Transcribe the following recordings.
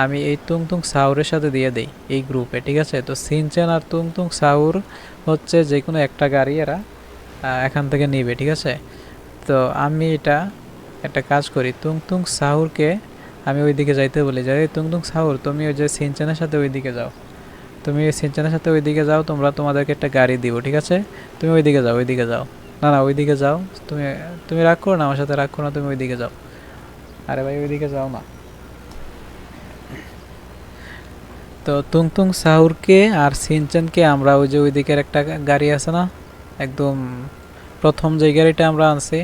আমি এই তুংতুং সাউরের সাথে দিয়ে দেই এই গ্রুপে, ঠিক আছে? তো সিনচেন আর তুংতুং সাউর হচ্ছে যে কোনো একটা গাড়ি এরা এখান থেকে নিবে, ঠিক আছে? তো আমি এটা একটা কাজ করি, তুংতুং সাউরকে আমি ওইদিকে যাইতে বলি যে তুংতুং সাউর তুমি ওই যে সিনচেনের সাথে ওইদিকে যাও, তুমি সিনচেনের সাথে ওইদিকে যাও, তোমাদেরকে একটা গাড়ি দিব, ঠিক আছে? তুমি ওইদিকে যাও, ওইদিকে যাও। না না, ওইদিকে যাও। তুমি তুমি রাগ করো না, আমার সাথে রাগ করো না, তুমি ওইদিকে যাও। আরে ভাই ওইদিকে যাও না। তো তুংতুং সাহুরকে আর সিনচেনকে আমরা ওই যে ওই দিকের একটা গাড়ি আছে না, একদম প্রথম যে গাড়িটা আমরা আনছি,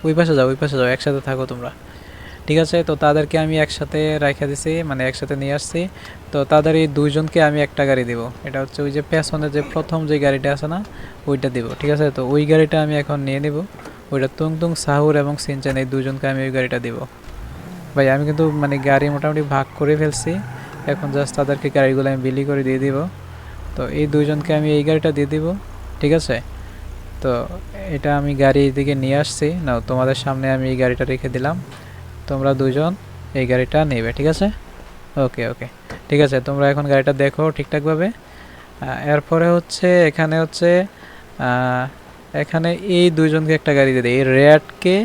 ওই পাশে যাও, ওই পাশে যাও, একসাথে থাকো তোমরা, ঠিক আছে? তো তাদেরকে আমি একসাথে রাখা দিছি, মানে একসাথে নিয়ে আসছি। তো তাদের এই দুইজনকে আমি একটা গাড়ি দিব, এটা হচ্ছে ওই যে পেছনে যে প্রথম যে গাড়িটা আছে না, ওইটা দিব, ঠিক আছে? তো ওই গাড়িটা আমি এখন নিয়ে নিব, ওইটা তুংতুং সাহুর এবং সিনচেন এই দুজনকে আমি ওই গাড়িটা দিব। ভাই আমি কিন্তু মানে গাড়ি মোটামুটি ভাগ করে ফেলছি, এখন জাস্ট তাদেরকে গাড়িগুলো আমি বিলি করে দিয়ে দিব। তো এই দুইজনকে আমি এই গাড়িটা দিয়ে দিব, ঠিক আছে? তো এটা আমি গাড়ি দিকে নিয়ে আসছি, নাও তোমাদের সামনে আমি এই গাড়িটা রেখে দিলাম, তোমরা দুজন এই গাড়িটা নেবে, ঠিক আছে? ওকে ওকে, ঠিক আছে, তোমরা এখন গাড়িটা দেখো ঠিকঠাকভাবে। এরপরে হচ্ছে এখানে হচ্ছে আহ, এখানে এই দুইজনকে একটা গাড়ি দিয়ে দিই, এই রেডকে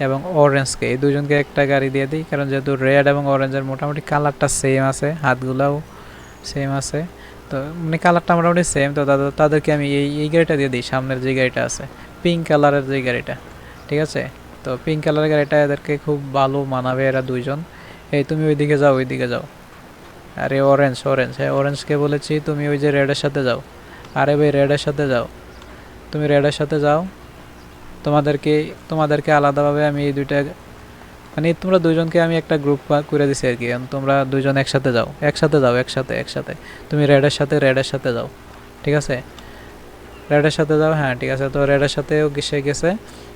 এবং অরেঞ্জকে, এই দুজনকে একটা গাড়ি দিয়ে দিই, কারণ যেহেতু রেড এবং অরেঞ্জের মোটামুটি কালারটা সেম আছে, হাতগুলাও সেম আছে, তো মানে কালারটা মোটামুটি সেম। তো তাদেরকে আমি এই গাড়িটা দিয়ে দিই, সামনের যে গাড়িটা আছে পিঙ্ক কালারের যে গাড়িটা, ঠিক আছে? তো পিঙ্ক কালারের গাড়িটা এদেরকে খুব ভালো মানাবে, এরা দুইজন। এই তুমি ওইদিকে যাও, ওইদিকে যাও। আরে অরেঞ্জ, অরেঞ্জ, হ্যাঁ অরেঞ্জকে বলেছি তুমি ওই যে রেডের সাথে যাও। আরে ভাই রেডের সাথে যাও, তুমি রেডের সাথে যাও। তোমাদেরকে তোমাদেরকে আলাদাভাবে আমি এই দুইটা, মানে তোমরা দুইজনকে আমি একটা গ্রুপ করে দিছি আর কি, তোমরা দুইজন একসাথে যাও, একসাথে যাও, একসাথে একসাথে। তুমি রেডের সাথে যাও, ঠিক আছে? রেডের সাথে যাও, হ্যাঁ ঠিক আছে। তো রেডের সাথেও সে গেছে।